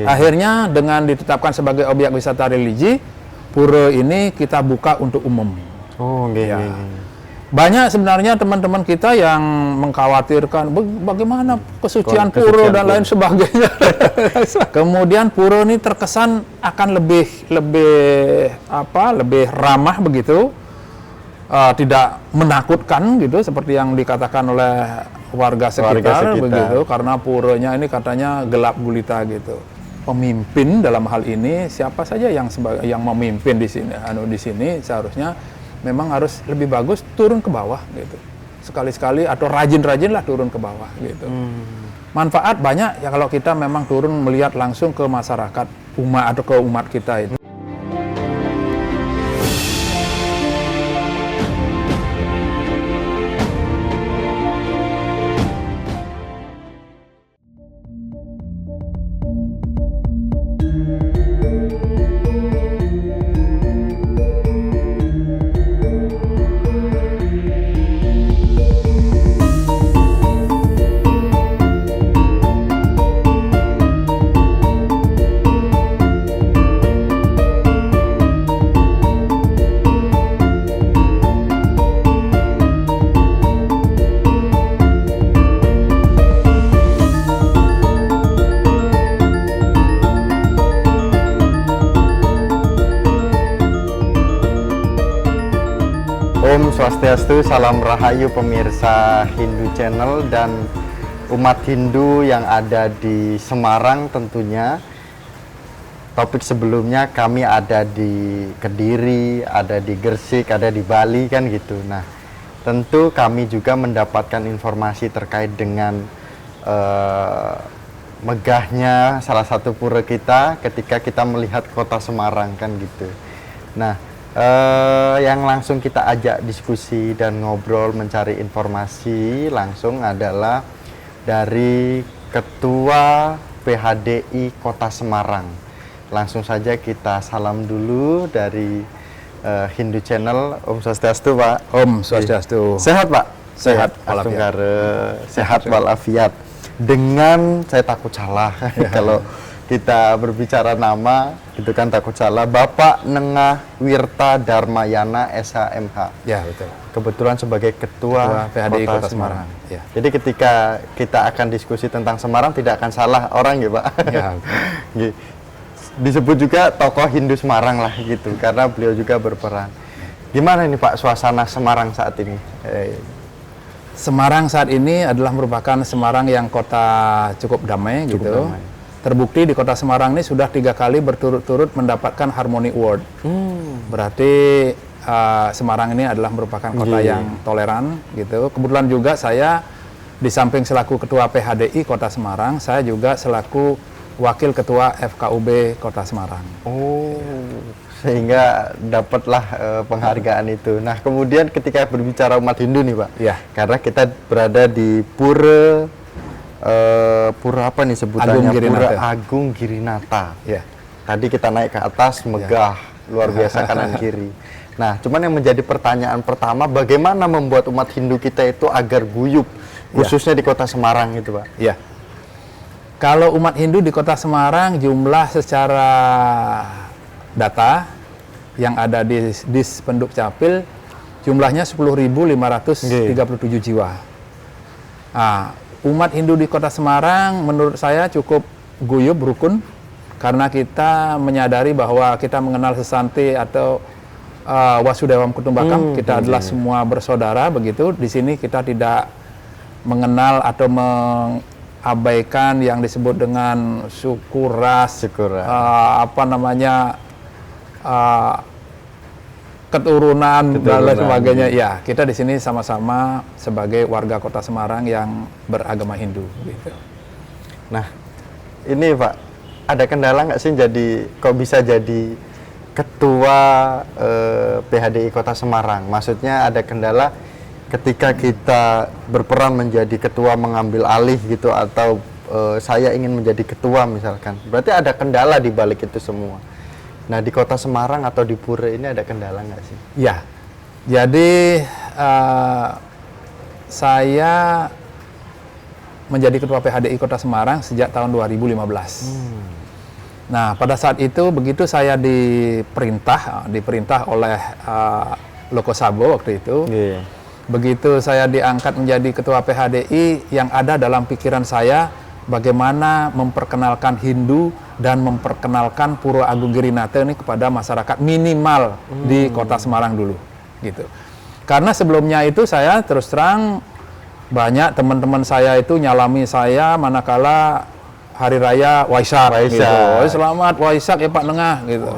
Akhirnya dengan ditetapkan sebagai objek wisata religi, pura ini kita buka untuk umum. Banyak sebenarnya teman-teman kita yang mengkhawatirkan bagaimana kesucian pura dan lain sebagainya. Kemudian pura ini terkesan akan lebih ramah begitu, tidak menakutkan gitu seperti yang dikatakan oleh warga sekitar begitu, karena puranya ini katanya gelap gulita gitu. Pemimpin dalam hal ini siapa saja yang memimpin di sini seharusnya memang harus lebih bagus turun ke bawah gitu. Sekali-sekali atau rajin-rajinlah turun ke bawah gitu. Manfaat banyak ya kalau kita memang turun melihat langsung ke masyarakat umat kita itu. Om Swastiastu, salam rahayu pemirsa Hindu Channel dan umat Hindu yang ada di Semarang tentunya. Topik sebelumnya kami ada di Kediri, ada di Gresik, ada di Bali kan gitu. Nah, tentu kami juga mendapatkan informasi terkait dengan megahnya salah satu pura kita ketika kita melihat kota Semarang kan gitu. Nah, yang langsung kita ajak diskusi dan ngobrol mencari informasi langsung adalah dari Ketua PHDI Kota Semarang. Langsung saja kita salam dulu dari Hindu Channel. Om Swastiastu, Pak. Om Swastiastu. Sehat, Pak? Sehat walafiat. Sehat walafiat. Dengan saya takut salah kalau kita berbicara nama itu kan takut salah, Bapak Nengah Wirta Darmayana SHMH. Ya, betul. Kebetulan sebagai Ketua PHDI Kota Semarang. Ya. Jadi ketika kita akan diskusi tentang Semarang tidak akan salah orang ya, Pak. Ya. Disebut juga tokoh Hindu Semarang lah gitu karena beliau juga berperan. Gimana ini Pak suasana Semarang saat ini? Semarang saat ini adalah merupakan Semarang yang kota cukup damai gitu. Damai. Terbukti di kota Semarang ini sudah 3 kali berturut-turut mendapatkan Harmony Award. Berarti Semarang ini adalah merupakan kota yang toleran gitu. Kebetulan juga saya di samping selaku Ketua PHDI Kota Semarang, saya juga selaku Wakil Ketua FKUB Kota Semarang. Sehingga dapatlah penghargaan itu. Nah, kemudian ketika berbicara umat Hindu nih, Pak. Ya. Karena kita berada di Pura apa nih sebutannya? Pura Agung Girinata. Ya. Tadi kita naik ke atas, megah, luar biasa kanan kiri. Nah, cuman yang menjadi pertanyaan pertama, bagaimana membuat umat Hindu kita itu agar guyup, khususnya di Kota Semarang itu, Pak? Ya. Kalau umat Hindu di Kota Semarang, jumlah secara data yang ada di Dispenduk Capil, jumlahnya 10.537 jiwa. Nah, umat Hindu di Kota Semarang menurut saya cukup guyup, rukun, karena kita menyadari bahwa kita mengenal Sesanti atau Wasudewam Kutumbakam, kita adalah semua bersaudara begitu. Di sini kita tidak mengenal atau mengabaikan yang disebut dengan suku ras, keturunan dan lain sebagainya. Ya, kita di sini sama-sama sebagai warga Kota Semarang yang beragama Hindu. Gitu. Nah, ini Pak, ada kendala nggak sih kok bisa jadi Ketua PHDI Kota Semarang? Maksudnya ada kendala ketika kita berperan menjadi ketua mengambil alih gitu, atau saya ingin menjadi ketua misalkan. Berarti ada kendala di balik itu semua. Nah, di Kota Semarang atau di Pura ini ada kendala nggak sih? Ya, jadi saya menjadi Ketua PHDI Kota Semarang sejak tahun 2015. Nah, pada saat itu begitu saya diperintah oleh Loko Sabo waktu itu. Nggih. Begitu saya diangkat menjadi ketua PHDI, yang ada dalam pikiran saya bagaimana memperkenalkan Hindu dan memperkenalkan Puro Agung Girinate ini kepada masyarakat minimal di Kota Semarang dulu, gitu. Karena sebelumnya itu saya terus terang banyak teman-teman saya itu nyalami saya manakala Hari Raya Waisak. Gitu. Oh, selamat Waisak ya Pak Nengah gitu.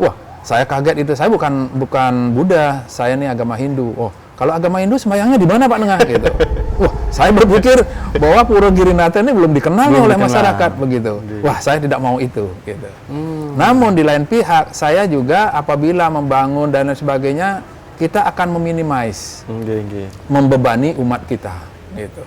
Wah, saya kaget itu. Saya bukan Buddha, saya ini agama Hindu. Oh, kalau agama Hindu sembahyangnya di mana Pak Nengah gitu. Wah, saya berpikir bahwa Puro Girinate ini belum dikenal oleh masyarakat begitu. Wah, saya tidak mau itu gitu. Namun di lain pihak saya juga apabila membangun dan lain sebagainya, kita akan meminimais membebani umat kita gitu.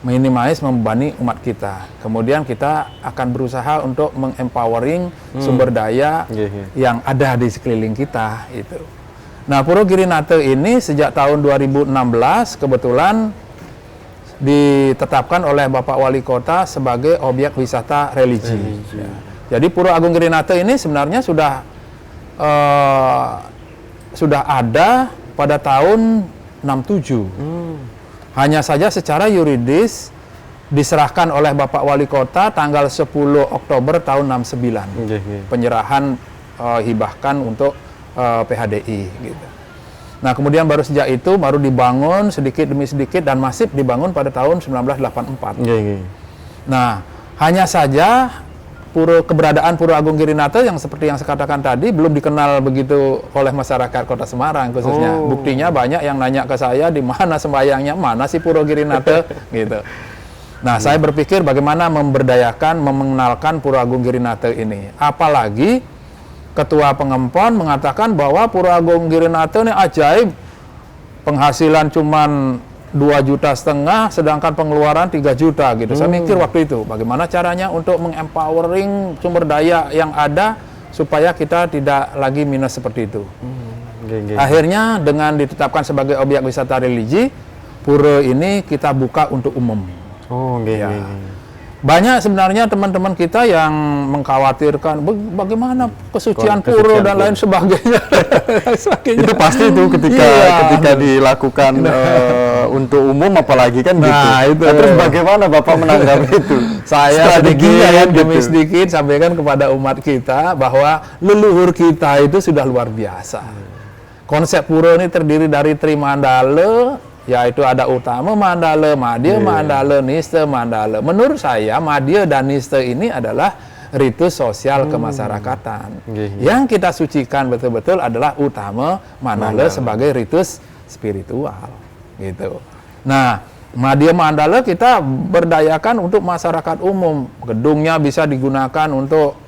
Membebani umat kita. Kemudian kita akan berusaha untuk mengempowering sumber daya yang ada di sekeliling kita itu. Nah, Puro Girinate ini sejak tahun 2016 kebetulan ditetapkan oleh Bapak Wali Kota sebagai objek wisata religi. Ya. Jadi Puro Agung Girinate ini sebenarnya sudah ada pada tahun 67. Hanya saja secara yuridis diserahkan oleh Bapak Wali Kota tanggal 10 Oktober tahun 69. Penyerahan hibahkan untuk PHDI gitu. Nah, kemudian baru sejak itu baru dibangun sedikit demi sedikit dan masif dibangun pada tahun 1984. Nah, hanya saja keberadaan Puro Agung Girinate yang seperti yang saya katakan tadi belum dikenal begitu oleh masyarakat Kota Semarang khususnya. Buktinya banyak yang nanya ke saya di mana sembahyangnya, mana sih Puro Girinate gitu. Nah, saya berpikir bagaimana memberdayakan, mengenalkan Puro Agung Girinate ini. Apalagi Ketua Pengempon mengatakan bahwa Puro Agung Girinate ini ajaib, penghasilan cuman 2,5 juta, sedangkan pengeluaran 3 juta gitu. Saya mikir waktu itu, bagaimana caranya untuk mengempowering sumber daya yang ada supaya kita tidak lagi minus seperti itu. Akhirnya dengan ditetapkan sebagai objek wisata religi, pura ini kita buka untuk umum. Banyak sebenarnya teman-teman kita yang mengkhawatirkan bagaimana kesucian pura dan lain sebagainya. Itu pasti itu ketika dilakukan untuk umum apalagi kan gitu. Itu. Nah, terus bagaimana Bapak menanggapi itu? Saya sedikit sampaikan kepada umat kita bahwa leluhur kita itu sudah luar biasa. Konsep pura ini terdiri dari Trimandala, yaitu ada Utama Mandala, Madya Mandala, Nista Mandala. Menurut saya Madya dan Nista ini adalah ritus sosial kemasyarakatan. Yang kita sucikan betul-betul adalah Utama Mandala sebagai ritus spiritual gitu. Nah, Madya Mandala kita berdayakan untuk masyarakat umum. Gedungnya bisa digunakan untuk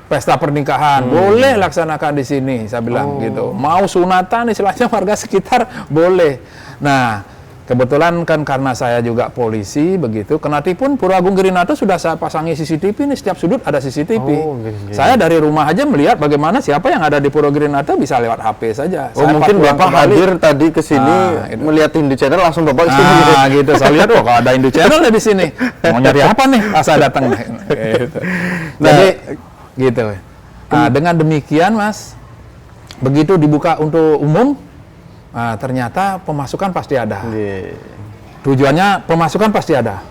pesta pernikahan, boleh laksanakan di sini, saya bilang gitu. Mau sunatan istilahnya warga sekitar boleh. Nah, kebetulan kan karena saya juga polisi begitu, kenatipun Puro Agung Girinate sudah saya pasangi CCTV ini, setiap sudut ada CCTV. Saya dari rumah aja melihat bagaimana siapa yang ada di Puro Girinate bisa lewat HP saja. Saya mungkin Bapak hadir tadi ke sini melihat Hindu Channel langsung Bapak ke sini gitu. Saya lihat kok ada Hindu Channel di sini. Mau nyari apa nih? Saya datang gitu. Jadi gitu. Nah, dengan demikian Mas, begitu dibuka untuk umum, ternyata pemasukan pasti ada. Tujuannya pemasukan pasti ada.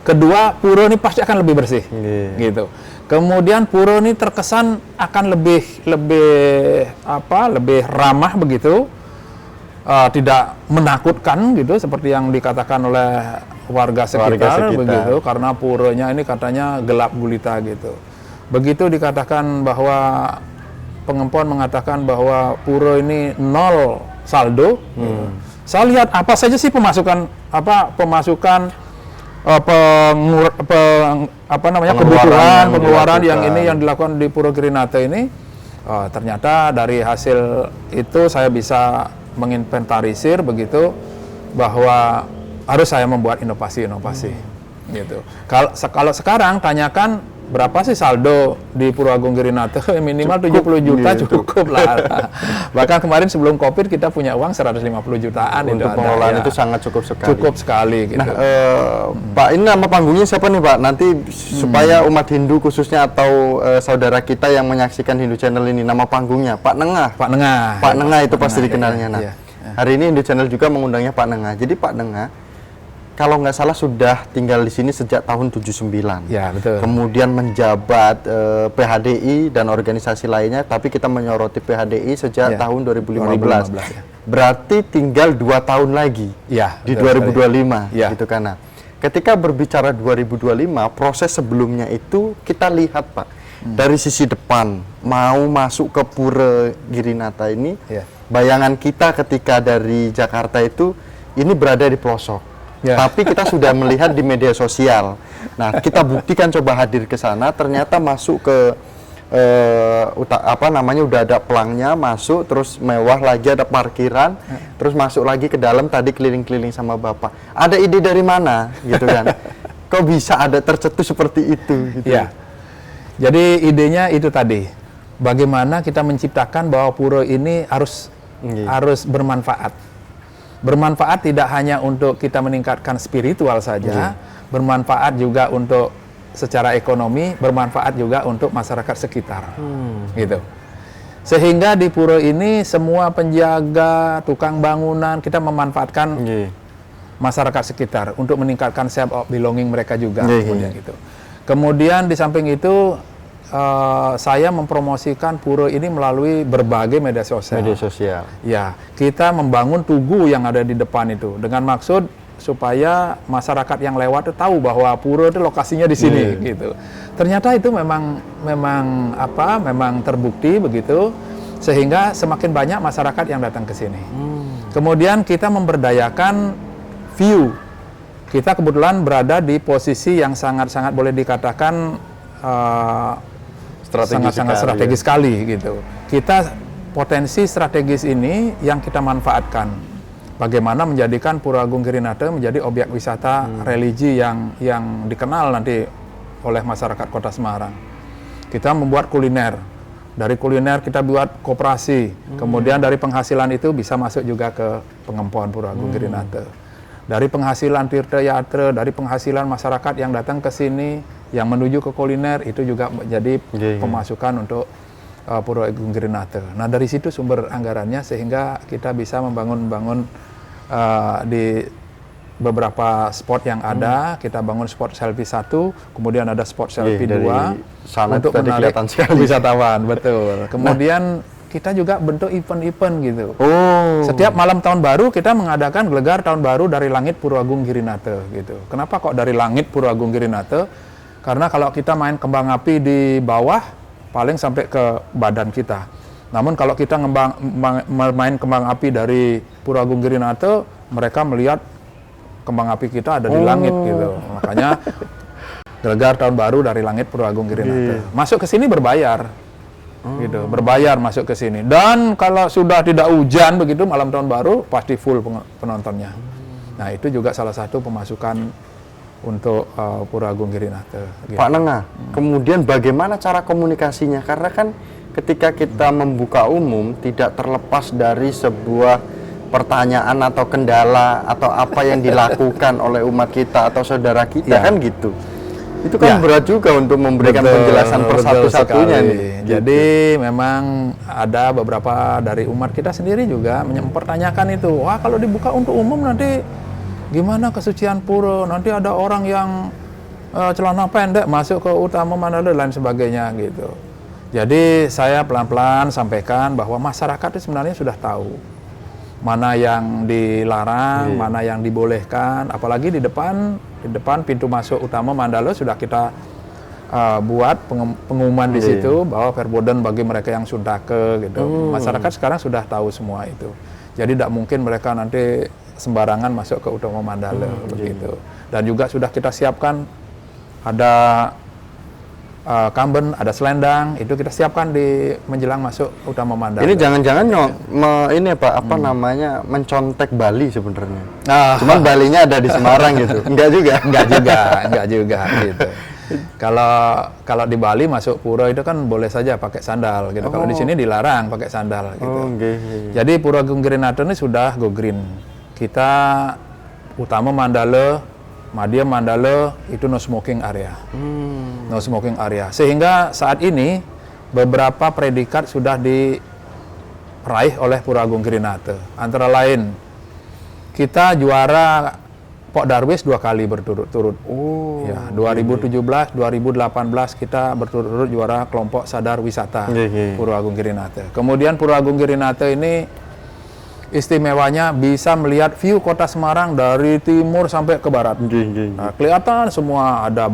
Kedua, pura ini pasti akan lebih bersih, gitu. Kemudian pura ini terkesan akan lebih ramah begitu, tidak menakutkan gitu, seperti yang dikatakan oleh warga sekitar. Begitu, karena puranya ini katanya gelap gulita gitu. Begitu dikatakan bahwa Pengempon mengatakan bahwa pura ini nol saldo. Saya lihat apa saja sih pemasukan pengeluaran yang dilakukan di Puro Girinate ini. Ternyata dari hasil itu saya bisa menginventarisir begitu bahwa harus saya membuat inovasi gitu. Kalau sekarang tanyakan berapa sih saldo di Purwagung Girinate? Minimal 70 juta gitu. cukup lah. Bahkan kemarin sebelum Covid kita punya uang 150 jutaan Untuk ada, pengelolaan ya. itu sangat cukup sekali. Cukup sekali gitu. Nah, Pak, ini nama panggungnya siapa nih Pak? Nanti supaya umat Hindu khususnya atau saudara kita yang menyaksikan Hindu Channel ini, nama panggungnya Pak Nengah. Pak Nengah. Pak Nengah itu pasti Nengah, dikenalnya. iya, Nah, iya. hari ini Hindu Channel juga mengundangnya Pak Nengah. Jadi Pak Nengah, kalau nggak salah sudah tinggal di sini sejak tahun 79. Ya, betul. Kemudian menjabat PHDI dan organisasi lainnya, tapi kita menyoroti PHDI sejak Ya, tahun 2015. 2015, ya. Berarti tinggal 2 tahun lagi Ya, di betul 2025 sekali. Ya. gitu kan. Nah, ketika berbicara 2025, proses sebelumnya itu kita lihat Pak, dari sisi depan mau masuk ke Pura Girinata ini, Ya. bayangan kita ketika dari Jakarta itu ini berada di pelosok. Ya. Tapi kita sudah melihat di media sosial. Nah, kita buktikan coba hadir ke sana, ternyata masuk ke udah ada pelangnya, masuk terus mewah lagi, ada parkiran, terus masuk lagi ke dalam, tadi keliling-keliling sama Bapak. Ada ide dari mana gitu kan? Kok bisa ada tercetus seperti itu gitu. Ya. Jadi idenya itu tadi. Bagaimana kita menciptakan bahwa pura ini harus bermanfaat. Bermanfaat tidak hanya untuk kita meningkatkan spiritual saja, bermanfaat juga untuk secara ekonomi, bermanfaat juga untuk masyarakat sekitar, gitu. Sehingga di pura ini semua penjaga, tukang bangunan, kita memanfaatkan masyarakat sekitar untuk meningkatkan sense of belonging mereka juga, kemudian gitu. Kemudian di samping itu saya mempromosikan pura ini melalui berbagai media sosial. Media sosial. Ya, kita membangun tugu yang ada di depan itu dengan maksud supaya masyarakat yang lewat itu tahu bahwa pura itu lokasinya di sini gitu. Ternyata itu memang terbukti begitu, sehingga semakin banyak masyarakat yang datang ke sini. Kemudian kita memberdayakan view. Kita kebetulan berada di posisi yang sangat-sangat boleh dikatakan sangat-sangat strategis sekali gitu. Kita potensi strategis ini yang kita manfaatkan. Bagaimana menjadikan Purwagung Girinate menjadi objek wisata religi yang dikenal nanti oleh masyarakat Kota Semarang. Kita membuat kuliner. Dari kuliner kita buat koperasi. Kemudian dari penghasilan itu bisa masuk juga ke pengempon Purwagung Girinate. Dari penghasilan tirta yatra, dari penghasilan masyarakat yang datang ke sini, yang menuju ke kuliner, itu juga menjadi pemasukan untuk Purwagung Girinate. Nah, dari situ sumber anggarannya sehingga kita bisa membangun di beberapa spot yang ada. Kita bangun spot selfie 1, kemudian ada spot selfie 2 untuk menarik wisatawan, betul. Kemudian kita juga bentuk event-event gitu. Setiap malam tahun baru kita mengadakan gelegar tahun baru dari langit Purwagung Girinate gitu. Kenapa kok dari langit Purwagung Girinate? Karena kalau kita main kembang api di bawah paling sampai ke badan kita. Namun kalau kita main kembang api dari Purwagung Girinate, mereka melihat kembang api kita ada di langit gitu. Makanya gelegar tahun baru dari langit Purwagung Girinate. Masuk ke sini berbayar. Gitu, berbayar masuk ke sini. Dan kalau sudah tidak hujan begitu malam tahun baru pasti full penontonnya. Nah, itu juga salah satu pemasukan untuk Purwagung Girinate. Gitu. Pak Nengah, kemudian bagaimana cara komunikasinya? Karena kan ketika kita membuka umum tidak terlepas dari sebuah pertanyaan atau kendala atau apa yang dilakukan oleh umat kita atau saudara kita kan gitu. Itu kan berat juga untuk memberikan penjelasan per satu-satunya nih. Jadi memang ada beberapa dari umat kita sendiri juga mempertanyakan itu. Wah, kalau dibuka untuk umum nanti gimana kesucian pura? Nanti ada orang yang celana pendek masuk ke utama Mandala dan lain sebagainya gitu. Jadi saya pelan-pelan sampaikan bahwa masyarakat itu sebenarnya sudah tahu mana yang dilarang, mana yang dibolehkan, apalagi di depan pintu masuk utama Mandala sudah kita buat pengumuman di situ bahwa perboden bagi mereka yang Sundake gitu. Masyarakat sekarang sudah tahu semua itu. Jadi tidak mungkin mereka nanti sembarangan masuk ke utama Mandala begitu. Dan juga sudah kita siapkan ada kamben, ada selendang, itu kita siapkan di menjelang masuk utama Mandala. Ini jangan-jangan ini Pak, apa namanya, mencontek Bali sebenarnya. Cuman Balinya ada di Semarang gitu. Enggak juga gitu. Kalau di Bali masuk pura itu kan boleh saja pakai sandal gitu. Kalau di sini dilarang pakai sandal gitu. Jadi Pura Agung Girinata ini sudah go green. Kita utama Mandala, Madya Mandala itu no smoking area. No smoking area. Sehingga saat ini beberapa predikat sudah diraih oleh Pura Agung Girinata. Antara lain kita juara Pok Darwis 2 kali berturut-turut. Ya, 2017, 2018 kita berturut-turut juara kelompok sadar wisata Pura Agung Girinata. Kemudian Pura Agung Girinata ini istimewanya bisa melihat view kota Semarang dari timur sampai ke barat. Nah, kelihatan semua, ada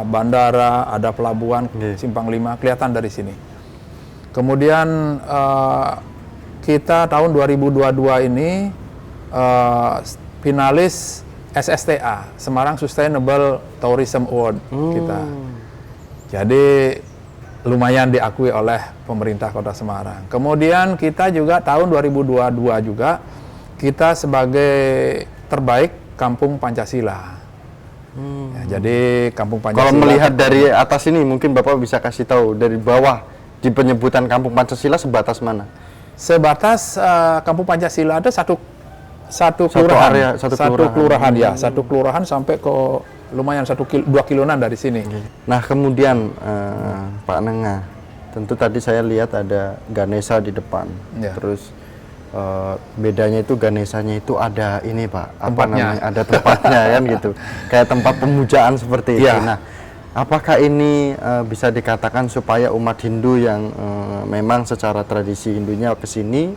bandara, ada pelabuhan Simpang 5, kelihatan dari sini. Kemudian kita tahun 2022 ini finalis SSTA, Semarang Sustainable Tourism Award kita. Jadi lumayan diakui oleh pemerintah Kota Semarang. Kemudian kita juga tahun 2022 juga kita sebagai terbaik Kampung Pancasila. Ya, jadi Kampung Pancasila. Kalau melihat dari atas ini mungkin Bapak bisa kasih tahu dari bawah di penyebutan Kampung Pancasila sebatas mana? Sebatas Kampung Pancasila ada satu kelurahan, satu kelurahan sampai ke lumayan 2 kiloan dari sini. Nah kemudian Pak Nengah, tentu tadi saya lihat ada Ganesha di depan, terus bedanya itu Ganesanya itu ada ini Pak, ada tempatnya kan gitu, kayak tempat pemujaan seperti itu. Nah, apakah ini bisa dikatakan supaya umat Hindu yang memang secara tradisi Hindunya ke sini,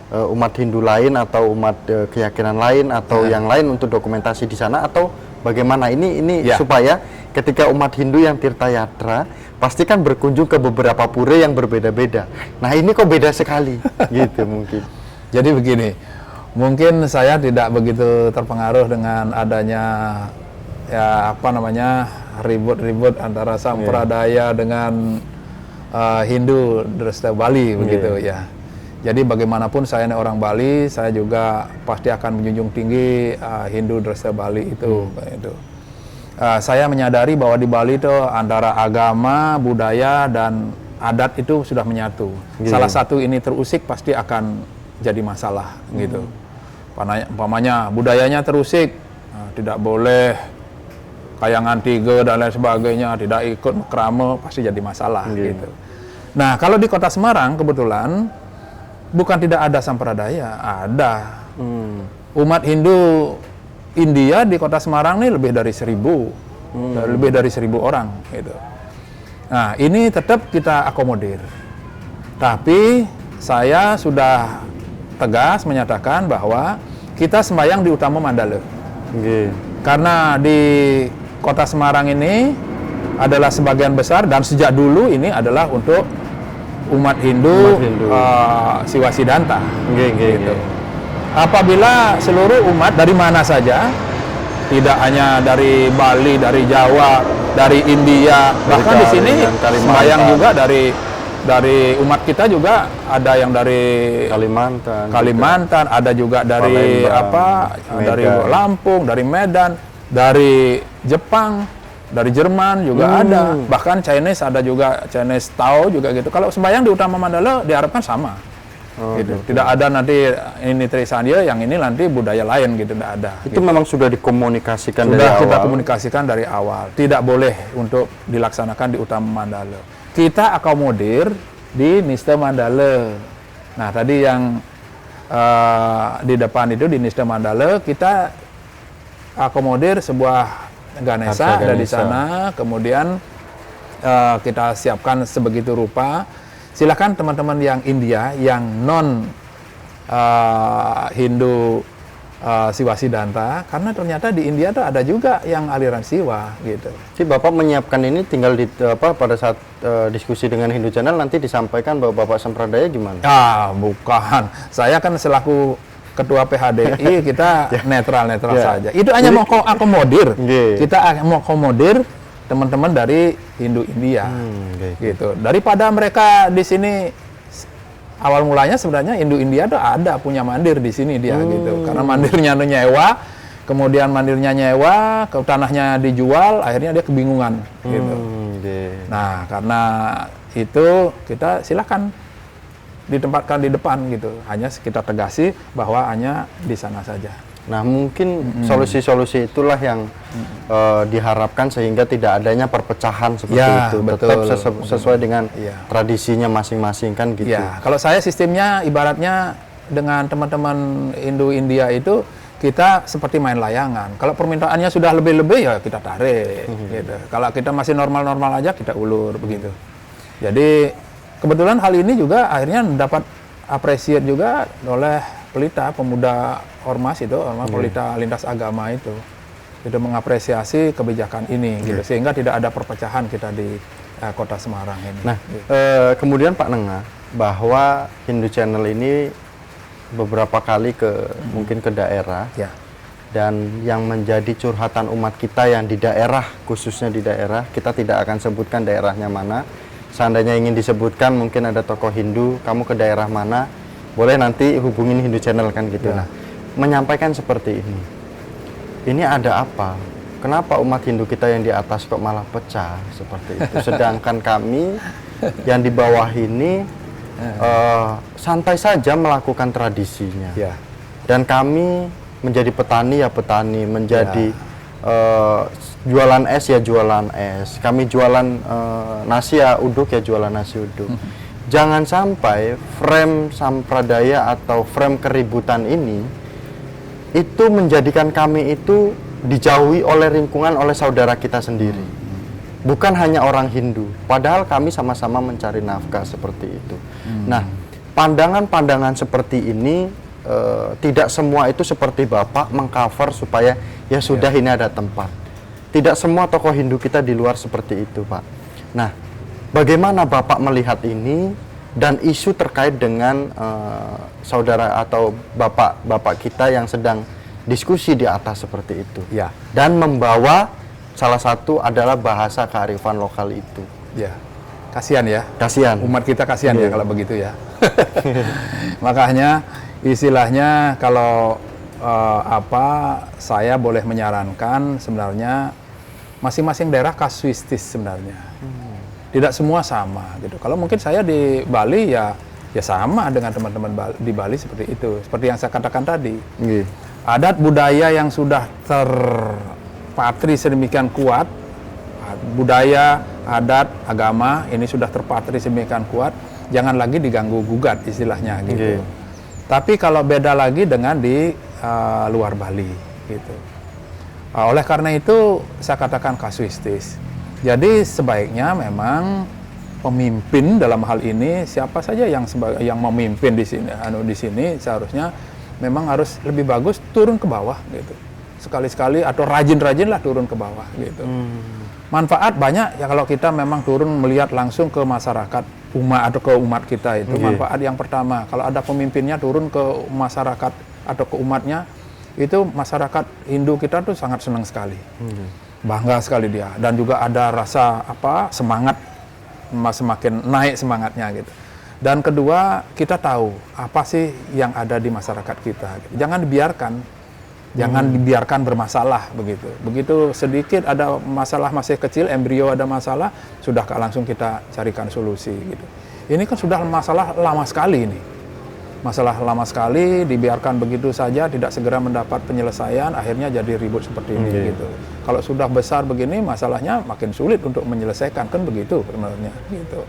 umat Hindu lain atau umat keyakinan lain atau yang lain untuk dokumentasi di sana, atau bagaimana ini supaya ketika umat Hindu yang tirtayatra pasti kan berkunjung ke beberapa pura yang berbeda-beda. Nah ini kok beda sekali gitu mungkin. Jadi begini, mungkin saya tidak begitu terpengaruh dengan adanya ribut-ribut antara Sampradaya dengan Hindu Dresta Bali begitu ya. Jadi bagaimanapun saya ini orang Bali, saya juga pasti akan menjunjung tinggi Hindu Dresta Bali itu. Saya menyadari bahwa di Bali itu antara agama, budaya, dan adat itu sudah menyatu. Salah satu ini terusik pasti akan jadi masalah gitu. Umpamanya budayanya terusik, tidak boleh kayangan tiga dan lain sebagainya, tidak ikut krama, pasti jadi masalah gitu. Nah kalau di Kota Semarang kebetulan bukan tidak ada Sampradaya, ada. Umat Hindu India di Kota Semarang ini lebih dari 1.000 orang gitu. Nah ini tetap kita akomodir, tapi saya sudah tegas menyatakan bahwa kita sembahyang di Utama Mandala. Karena di Kota Semarang ini adalah sebagian besar dan sejak dulu ini adalah untuk umat Hindu. Siwasidanta. Gitu. Apabila seluruh umat dari mana saja, tidak hanya dari Bali, dari Jawa, dari India, bahkan di sini sembahyang juga dari umat kita juga ada yang dari Kalimantan, ada juga dari Palembang, dari Lampung, dari Medan, dari Jepang, dari Jerman juga ada, bahkan Chinese ada juga, Chinese Tao juga gitu. Kalau sembahyang di Utama Mandala diharapkan sama, gitu. Tidak ada nanti ini Trisandya, yang ini nanti budaya lain gitu, tidak ada. Itu gitu. Memang sudah dikomunikasikan sudah kita komunikasikan dari awal. Tidak boleh untuk dilaksanakan di Utama Mandala. Kita akomodir di Nistha Mandala. Nah tadi yang di depan itu di Nistha Mandala kita akomodir sebuah Ganesha ada di sana, kemudian kita siapkan sebegitu rupa. Silakan teman-teman yang India, yang non Hindu Siwasidanta, karena ternyata di India tuh ada juga yang aliran Siwa gitu. Jadi Bapak menyiapkan ini tinggal di pada saat diskusi dengan Hindu Channel nanti disampaikan bahwa Bapak Sampradaya gimana? Bukan. Saya kan selaku Ketua PHDI kita netral saja. Itu hanya mau akomodir. Kita mau akomodir teman-teman dari Hindu India, gitu. Daripada mereka di sini awal mulanya sebenarnya Hindu India tuh ada punya mandir di sini dia gitu. Karena mandirnya nyewa, kemudian mandirinya nyewa, ke tanahnya dijual, akhirnya dia kebingungan gitu. Nah, karena itu kita silakan ditempatkan di depan gitu. Hanya kita tegasi bahwa hanya di sana saja. Nah, mungkin solusi-solusi itulah yang diharapkan sehingga tidak adanya perpecahan seperti itu. Betul. Tetap sesuai dengan tradisinya masing-masing kan gitu. Ya, kalau saya sistemnya ibaratnya dengan teman-teman Indo-India itu kita seperti main layangan. Kalau permintaannya sudah lebih-lebih ya kita tarik gitu. Kalau kita masih normal-normal aja kita ulur begitu. Jadi kebetulan hal ini juga akhirnya mendapat apresiat juga oleh Pelita Pemuda Ormas itu, Pelita Lintas Agama itu mengapresiasi kebijakan ini gitu, sehingga tidak ada perpecahan kita di Kota Semarang ini. Nah, kemudian Pak Nengah, bahwa Hindu Channel ini beberapa kali mungkin ke daerah, dan yang menjadi curhatan umat kita yang di daerah, khususnya di daerah, kita tidak akan sebutkan daerahnya mana. Seandainya ingin disebutkan, mungkin ada tokoh Hindu, kamu ke daerah mana, boleh nanti hubungin Hindu Channel kan gitu. Nah, menyampaikan seperti ini. Ini ada apa? Kenapa umat Hindu kita yang di atas kok malah pecah seperti itu? Sedangkan kami yang di bawah ini santai saja melakukan tradisinya. Dan kami menjadi petani ya petani, menjadi jualan es ya jualan es. Kami jualan nasi ya uduk ya jualan nasi uduk. Jangan sampai frame sampradaya atau frame keributan ini itu menjadikan kami itu dijauhi oleh lingkungan, oleh saudara kita sendiri. Bukan hanya orang Hindu, padahal kami sama-sama mencari nafkah seperti itu. Nah, pandangan-pandangan seperti ini tidak semua itu seperti Bapak mengcover supaya ya sudah ini ada tempat. Tidak semua tokoh Hindu kita di luar seperti itu, Pak. Nah, bagaimana Bapak melihat ini dan isu terkait dengan saudara atau bapak kita yang sedang diskusi di atas seperti itu, dan membawa salah satu adalah bahasa kearifan lokal itu. Kasihan ya. Kasihan. Umat kita kasihan ya kalau begitu ya. Makanya istilahnya kalau saya boleh menyarankan sebenarnya masing-masing daerah kasuistis sebenarnya. Tidak semua sama gitu. Kalau mungkin saya di Bali ya sama dengan teman-teman di Bali seperti itu. Seperti yang saya katakan tadi. Adat budaya yang sudah terpatri sedemikian kuat, budaya, adat, agama ini sudah terpatri sedemikian kuat, jangan lagi diganggu gugat istilahnya gitu. Tapi kalau beda lagi dengan di luar Bali gitu. Oleh karena itu saya katakan kasuistis. Jadi sebaiknya memang pemimpin dalam hal ini siapa saja yang memimpin di sini seharusnya memang harus lebih bagus turun ke bawah gitu. Sekali-sekali atau rajin-rajinlah turun ke bawah gitu. Manfaat banyak ya kalau kita memang turun melihat langsung ke masyarakat umat atau ke umat kita itu. Manfaat yang pertama, kalau ada pemimpinnya turun ke masyarakat atau ke umatnya, itu masyarakat Hindu kita tuh sangat senang sekali. Bangga sekali dia, dan juga ada rasa semangat, semakin naik semangatnya gitu. Dan kedua, kita tahu apa sih yang ada di masyarakat kita. Jangan dibiarkan bermasalah begitu. Begitu sedikit ada masalah masih kecil, embrio ada masalah, sudah langsung kita carikan solusi gitu. Ini kan sudah masalah lama sekali ini. Masalah lama sekali dibiarkan begitu saja, tidak segera mendapat penyelesaian, akhirnya jadi ribut seperti ini gitu. Kalau sudah besar begini, masalahnya makin sulit untuk menyelesaikan, kan begitu sebenarnya gitu.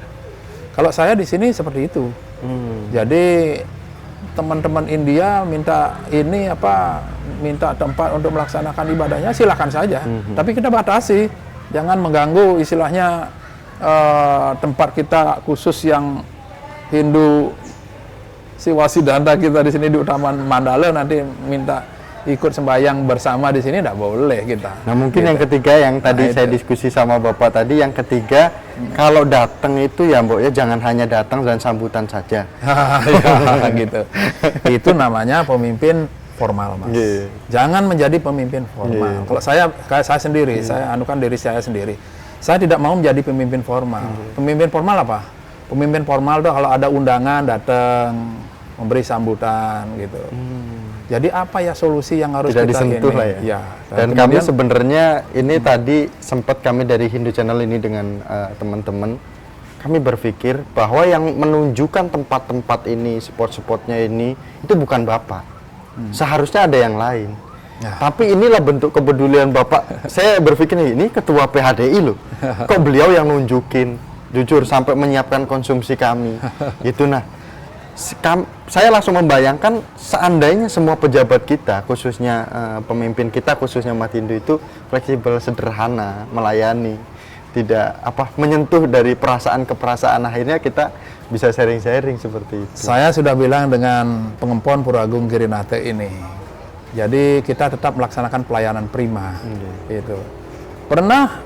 Kalau saya di sini seperti itu. Jadi teman-teman India minta tempat untuk melaksanakan ibadahnya, silakan saja. Tapi kita batasi, jangan mengganggu istilahnya tempat kita khusus yang Hindu Siwasidanda kita di sini di Taman Mandala, nanti minta ikut sembahyang bersama di sini tidak boleh kita. Nah mungkin yang ketiga yang tadi saya diskusi sama Bapak tadi, yang ketiga kalau datang itu ya Mbok ya jangan hanya datang dan sambutan saja. Gitu. Itu namanya pemimpin formal, Mas. Jangan menjadi pemimpin formal. Kalau saya sendiri, saya anukan diri saya sendiri. Saya tidak mau menjadi pemimpin formal. Pemimpin formal apa? Pemimpin formal tuh kalau ada undangan datang, memberi sambutan gitu. Jadi apa ya solusi yang harus tidak kita disentuh ini? lah ya. Ya. Dan kami sebenarnya ini tadi sempat kami dari Hindu Channel ini dengan teman-teman, kami berpikir bahwa yang menunjukkan tempat-tempat ini, spot-spotnya ini, itu bukan Bapak. Seharusnya ada yang lain. Ya. Tapi inilah bentuk kepedulian Bapak. Saya berpikir ini ketua PHDI loh. Kok beliau yang nunjukin, jujur sampai menyiapkan konsumsi kami. Gitu nah. Saya langsung membayangkan seandainya semua pejabat kita, khususnya pemimpin kita, khususnya umat Hindu itu fleksibel, sederhana, melayani, tidak menyentuh dari perasaan ke perasaan, akhirnya kita bisa sharing-sharing seperti itu. Saya sudah bilang dengan Pengempon Pura Agung Girinate ini, jadi kita tetap melaksanakan pelayanan prima. Itu pernah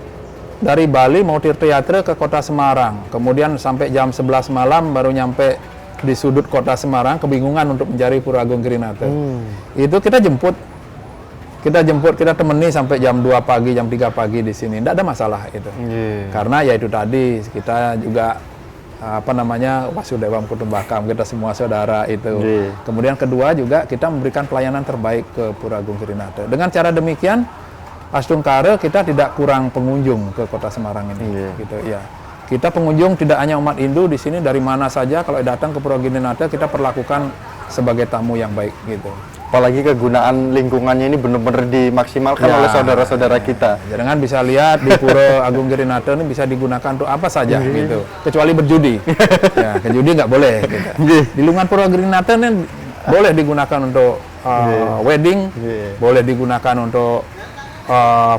dari Bali mau tirta-yatra ke kota Semarang, kemudian sampai jam 11 malam baru nyampe di sudut kota Semarang, kebingungan untuk mencari Pura Agung Girinate. Itu kita jemput, kita temani sampai jam 2 pagi, jam 3 pagi di sini. Tidak ada masalah itu. Karena ya itu tadi, kita juga Wasudewam Kutumbakam, kita semua saudara itu. Kemudian kedua juga kita memberikan pelayanan terbaik ke Pura Agung Girinate. Dengan cara demikian, Astungkara kita tidak kurang pengunjung ke kota Semarang ini. Gitu ya. Kita pengunjung tidak hanya umat Hindu di sini, dari mana saja kalau datang ke Pura Girinate kita perlakukan sebagai tamu yang baik gitu. Apalagi kegunaan lingkungannya ini benar-benar dimaksimalkan oleh saudara-saudara kita. Jangan bisa lihat di Pura Agung Girinate ini bisa digunakan untuk apa saja gitu, kecuali berjudi. Ya, kejudi nggak boleh. Gitu. Di lingkungan Pura Girinate ini boleh digunakan untuk wedding, boleh digunakan untuk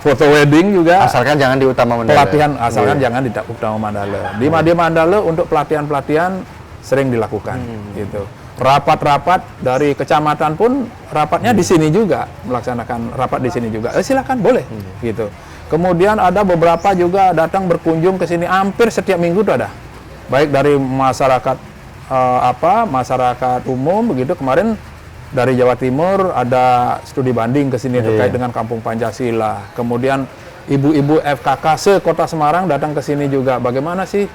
foto wedding juga, asalkan jangan di Utama Mandala. Pelatihan asalkan jangan di Utama Mandala. Di Madya Mandala untuk pelatihan-pelatihan sering dilakukan gitu. Rapat-rapat dari kecamatan pun rapatnya di sini juga, melaksanakan rapat di sini juga. Silakan boleh gitu. Kemudian ada beberapa juga datang berkunjung ke sini hampir setiap minggu tuh ada. Baik dari masyarakat masyarakat umum begitu. Kemarin dari Jawa Timur ada studi banding ke sini terkait dengan Kampung Pancasila. Kemudian ibu-ibu FKK se-Kota Semarang datang ke sini juga. Bagaimana sih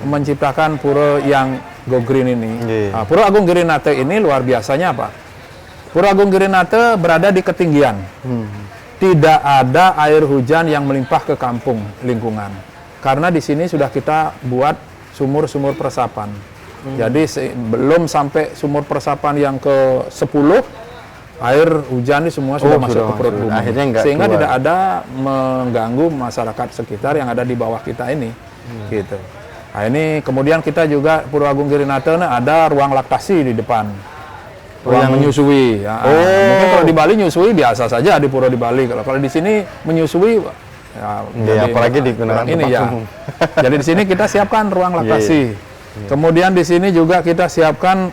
menciptakan pura yang go green ini? Pura Agung Girinate ini luar biasanya apa? Pura Agung Girinate berada di ketinggian. Tidak ada air hujan yang melimpah ke kampung lingkungan. Karena di sini sudah kita buat sumur-sumur peresapan. Jadi belum sampai sumur peresapan yang ke-10, air hujan ini semua sudah masuk ke perut bumi. Sehingga tidak ada mengganggu masyarakat sekitar yang ada di bawah kita ini. Gitu. Nah ini kemudian kita juga Pura Agung Girinate ada ruang laktasi di depan. Ruang menyusui. Ya, mungkin kalau di Bali nyusui biasa saja di Pura di Bali. Kalau di sini menyusui apalagi digunakan ini ya. Jadi di sini kita siapkan ruang laktasi. Kemudian di sini juga kita siapkan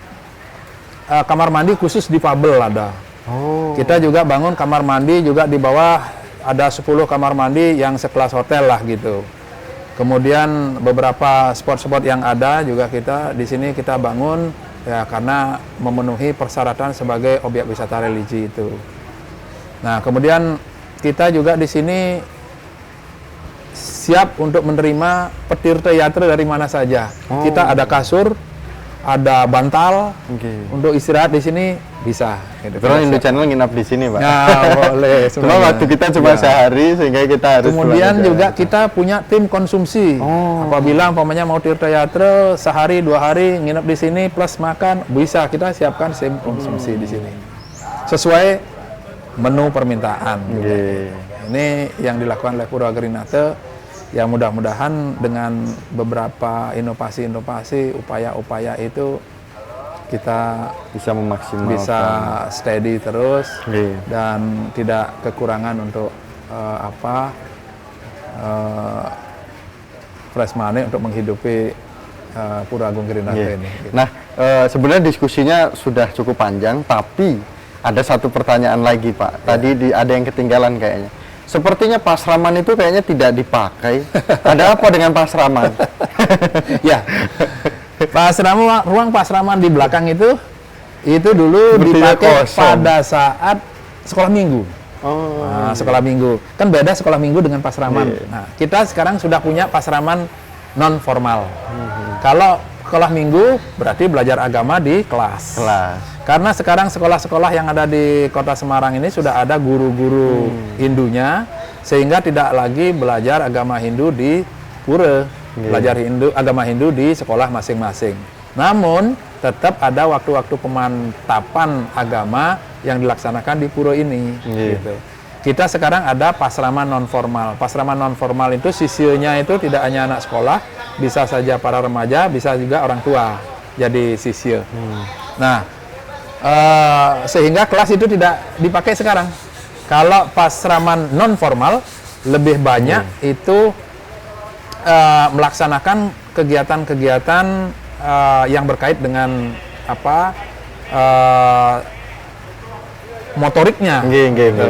kamar mandi khusus difabel ada. Kita juga bangun kamar mandi juga di bawah, ada 10 kamar mandi yang sekelas hotel lah gitu. Kemudian beberapa spot-spot yang ada juga kita di sini kita bangun ya karena memenuhi persyaratan sebagai objek wisata religi itu. Nah, kemudian kita juga di sini siap untuk menerima petirta yatra dari mana saja. Kita ada kasur, ada bantal untuk istirahat di sini bisa. Gitu. Terus Hindu Channel nginap di sini, Pak. Ya, boleh. Cuma waktu kita cuma sehari sehingga kita harus. Kemudian juga kita punya tim konsumsi. Apabila umpamanya mau tirta yatra sehari 2 hari nginap di sini plus makan, bisa kita siapkan tim konsumsi di sini. Sesuai menu permintaan. Ini yang dilakukan oleh Pura Girinate. Ya mudah-mudahan dengan beberapa inovasi-inovasi, upaya-upaya itu kita bisa memaksimalkan, bisa steady terus dan tidak kekurangan untuk fresh money untuk menghidupi Pura Agung Girinate ini. Gitu. Nah, sebenarnya diskusinya sudah cukup panjang, tapi ada satu pertanyaan lagi, Pak. Tadi ada yang ketinggalan kayaknya. Sepertinya Pasraman itu kayaknya tidak dipakai. Ada apa dengan Pasraman? Ya, ruang Pasraman di belakang itu dulu dipakai pada saat sekolah minggu. Sekolah minggu. Kan beda sekolah minggu dengan Pasraman. Nah, kita sekarang sudah punya Pasraman non formal. Kalau sekolah minggu berarti belajar agama di kelas. Karena sekarang sekolah-sekolah yang ada di Kota Semarang ini sudah ada guru-guru Hindunya, sehingga tidak lagi belajar agama Hindu di pura, belajar agama Hindu di sekolah masing-masing. Namun tetap ada waktu-waktu pemantapan agama yang dilaksanakan di pura ini. Gitu. Kita sekarang ada pasrama non formal. Pasrama non formal itu sisinya itu tidak hanya anak sekolah, bisa saja para remaja, bisa juga orang tua jadi sisya. Nah, sehingga kelas itu tidak dipakai sekarang. Kalau pasrama non formal lebih banyak itu melaksanakan kegiatan-kegiatan yang berkait dengan motoriknya, gitu.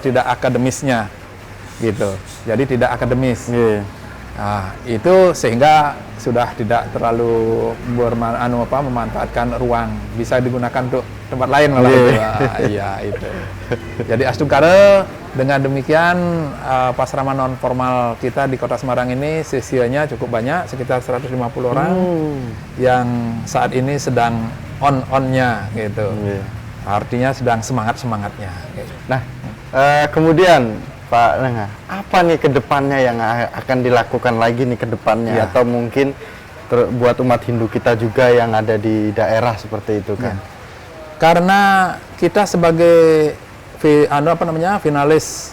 Tidak akademisnya, gitu. Jadi tidak akademis. Nah, itu sehingga sudah tidak terlalu memanfaatkan ruang, bisa digunakan untuk tempat lain malah itu. Iya itu. Jadi Astungkara dengan demikian pasrama non formal kita di Kota Semarang ini sisinya cukup banyak, sekitar 150 orang yang saat ini sedang on-onnya gitu. Artinya sedang semangat-semangatnya. Gitu. Nah, kemudian Pak Lengah, apa nih ke depannya yang akan dilakukan lagi nih ke depannya? Atau mungkin buat umat Hindu kita juga yang ada di daerah seperti itu kan? Karena kita sebagai finalis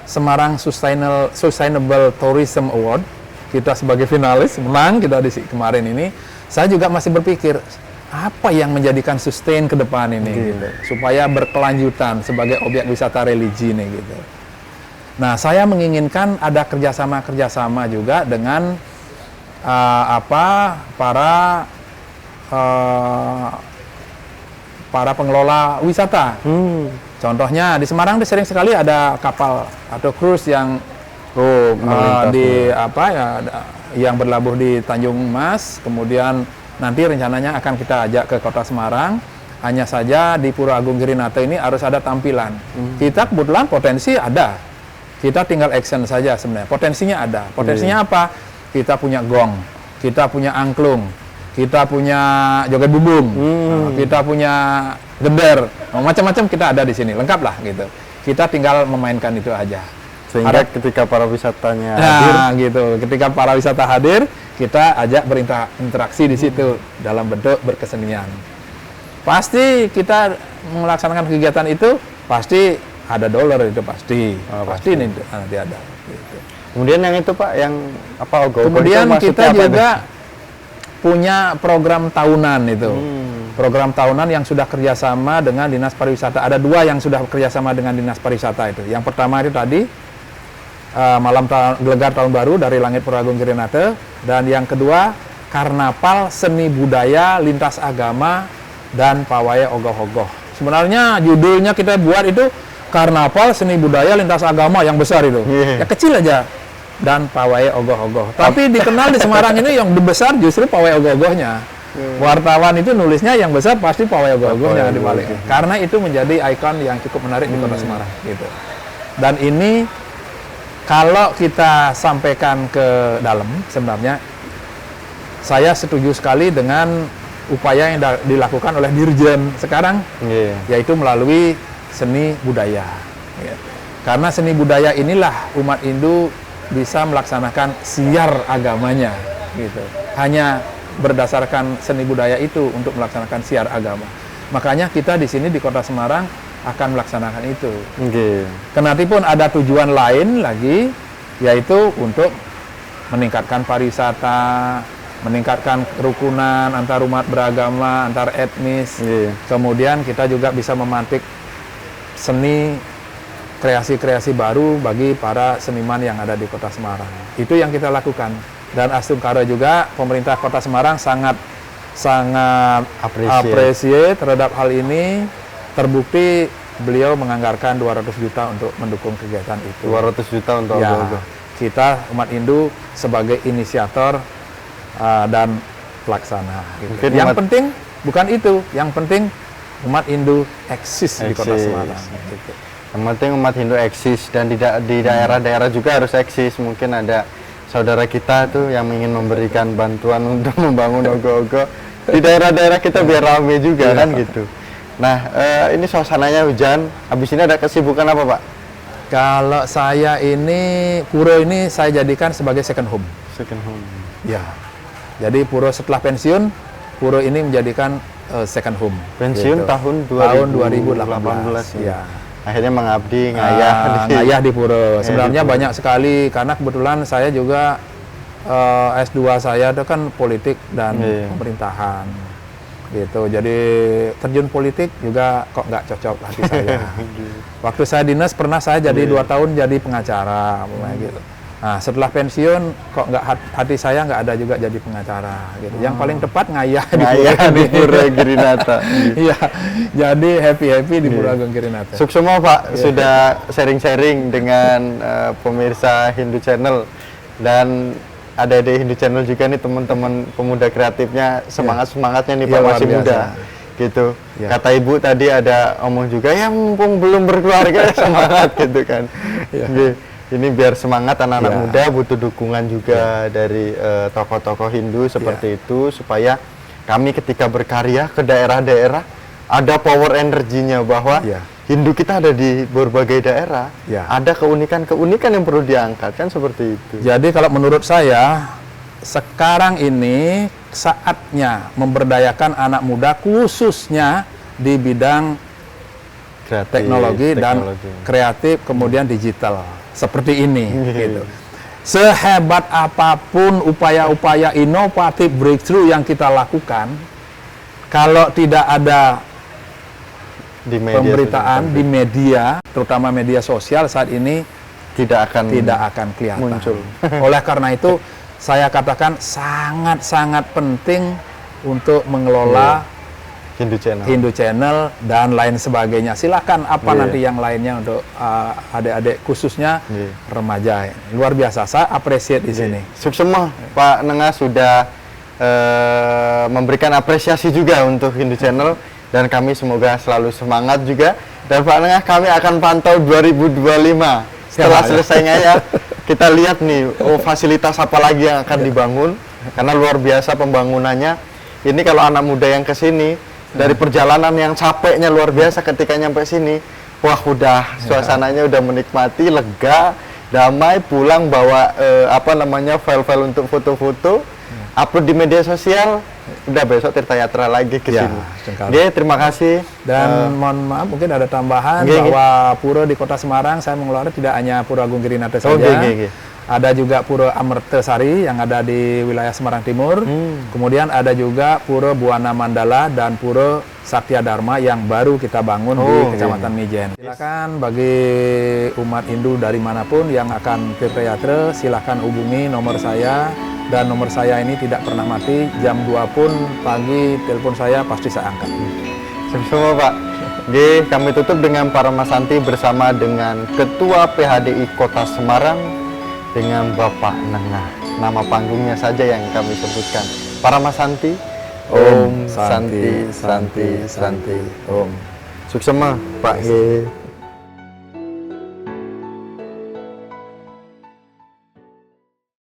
Semarang Sustainable Tourism Award, kita sebagai finalis menang kita di kemarin ini, saya juga masih berpikir apa yang menjadikan sustain ke depan ini gitu, supaya berkelanjutan sebagai objek wisata religi ini gitu. Nah, saya menginginkan ada kerjasama juga dengan para pengelola wisata. Contohnya di Semarang sering sekali ada kapal atau cruise yang yang berlabuh di Tanjung Mas, kemudian nanti rencananya akan kita ajak ke Kota Semarang. Hanya saja di Pura Agung Girinata ini harus ada tampilan. Kita kebetulan potensi ada. Kita tinggal action saja sebenarnya. Potensinya ada. Potensinya apa? Kita punya gong, kita punya angklung, kita punya joget bubung, kita punya geder, macam-macam kita ada di sini. Lengkap lah gitu. Kita tinggal memainkan itu aja. Sehingga ketika para wisatanya hadir, gitu. Ketika para wisata hadir, kita ajak berinteraksi di situ dalam bentuk berkesenian. Pasti kita melaksanakan kegiatan itu pasti ada dolar itu pasti. Pasti ini nanti ada. Gitu. Kemudian yang itu Pak, yang kemudian kita juga punya program tahunan itu. Program tahunan yang sudah kerjasama dengan Dinas Pariwisata. Ada 2 yang sudah kerjasama dengan Dinas Pariwisata itu. Yang pertama itu tadi malam gelegar tahun baru dari Langit Pura Agung Girinata, dan yang kedua karnaval seni budaya lintas agama dan pawai ogoh-ogoh. Sebenarnya judulnya kita buat itu karnaval seni budaya lintas agama yang besar itu. Ya kecil aja, dan pawai ogoh-ogoh. Tapi dikenal di Semarang ini yang besar justru pawai ogoh-ogohnya. Wartawan itu nulisnya yang besar pasti pawai ogoh-ogohnya di balik. Karena itu menjadi ikon yang cukup menarik di Kota Semarang gitu. Dan ini kalau kita sampaikan ke dalam, sebenarnya saya setuju sekali dengan upaya yang dilakukan oleh Dirjen sekarang, yaitu melalui seni budaya. Karena seni budaya inilah umat Hindu bisa melaksanakan siar agamanya, gitu. Hanya berdasarkan seni budaya itu untuk melaksanakan siar agama. Makanya kita di sini di Kota Semarang akan melaksanakan itu. Kenatipun ada tujuan lain lagi, yaitu untuk meningkatkan pariwisata, meningkatkan kerukunan antar umat beragama, antar etnis. Kemudian kita juga bisa memantik seni, kreasi-kreasi baru bagi para seniman yang ada di Kota Semarang. Itu yang kita lakukan. Dan Astungkara juga, pemerintah Kota Semarang sangat appreciate terhadap hal ini. Terbukti beliau menganggarkan 200 juta untuk mendukung kegiatan itu. 200 juta untuk kita umat Hindu sebagai inisiator dan pelaksana. Gitu. Yang penting bukan itu, yang penting umat Hindu eksis di Kota Semarang. Gitu. Yang penting umat Hindu eksis, dan di daerah-daerah juga harus eksis. Mungkin ada saudara kita tuh yang ingin memberikan bantuan untuk membangun ogoh-ogoh di daerah-daerah kita biar rame juga kan gitu. Nah, ini suasananya hujan. Habis ini ada kesibukan apa, Pak? Kalau saya ini, pura ini saya jadikan sebagai second home. Second home. Ya. Jadi pura setelah pensiun, pura ini menjadikan second home. Pensiun gitu. tahun Tahun 2018. 2018. Ya. Akhirnya mengabdi, ngayah. Ngayah di pura. Sebenarnya di pura. banyak sekali, karena kebetulan saya juga S2 saya itu kan politik dan Iya. pemerintahan. Gitu. Jadi terjun politik juga kok nggak cocok hati saya. Waktu saya dinas pernah saya jadi 2 tahun jadi pengacara, gitu. Nah, setelah pensiun kok nggak hati saya nggak ada juga jadi pengacara. Gitu. Yang paling tepat ngayah Di Pura Girinata. Iya, jadi happy di Pura Agung Girinata. Sukses semua, Pak, sudah sharing-sharing dengan pemirsa Hindu Channel, dan ada di Hindu Channel juga nih teman-teman pemuda kreatifnya, semangatnya nih Pak, luar masih biasa. muda gitu. Ya. Kata Ibu tadi ada omong juga, ya mumpung belum berkeluarga semangat gitu kan. Ini biar semangat anak-anak Ya. muda, butuh dukungan juga dari tokoh-tokoh Hindu seperti itu, supaya kami ketika berkarya ke daerah-daerah ada power energinya bahwa Ya. Hindu kita ada di berbagai daerah, Ya. ada keunikan-keunikan yang perlu diangkat, kan seperti itu. Jadi kalau menurut saya sekarang ini saatnya memberdayakan anak muda khususnya di bidang Kreatif, teknologi dan kreatif, kemudian digital seperti ini gitu. Sehebat apapun upaya-upaya inovatif breakthrough yang kita lakukan, kalau tidak ada di media pemberitaan sosial di media, terutama media sosial saat ini tidak akan kelihatan. muncul. Oleh karena itu, saya katakan sangat-sangat penting untuk mengelola Hindu Channel. Hindu Channel dan lain sebagainya. Silakan apa nanti yang lainnya untuk adik-adik khususnya remaja. Luar biasa, saya appreciate di sini. Sukses semua, Pak Nengah sudah memberikan apresiasi juga untuk Hindu Channel, dan kami semoga selalu semangat juga. Dan Pak Nengah, kami akan pantau 2025 setelah selesai ngayah. Kita lihat nih, fasilitas apa lagi yang akan dibangun, karena luar biasa pembangunannya. Ini kalau anak muda yang ke sini dari perjalanan yang capeknya luar biasa, ketika nyampe sini, wah udah suasananya udah menikmati, lega, damai, pulang bawa file-file untuk foto-foto, upload di media sosial, udah besok Tirta Yatra lagi ke sini. Oke, terima kasih. Dan mohon maaf mungkin ada tambahan bahwa pura di Kota Semarang saya mengelola tidak hanya Pura Agung Girinata saja. Ada juga Pura Amertasari yang ada di wilayah Semarang Timur. Kemudian ada juga Pura Buana Mandala dan Pura Satya Dharma yang baru kita bangun di Kecamatan Mijen. Silakan bagi umat Hindu dari manapun yang akan Tirta Yatra, silakan hubungi nomor saya. Dan nomor saya ini tidak pernah mati, jam 2 pun pagi telepon saya pasti saya angkat. Semua Pak. Oke, kami tutup dengan Paramasanti bersama dengan Ketua PHDI Kota Semarang dengan Bapak Nengah. Nama panggungnya saja yang kami sebutkan. Paramasanti, Om Santi, Santi, Santi, Om. Sukses Pak.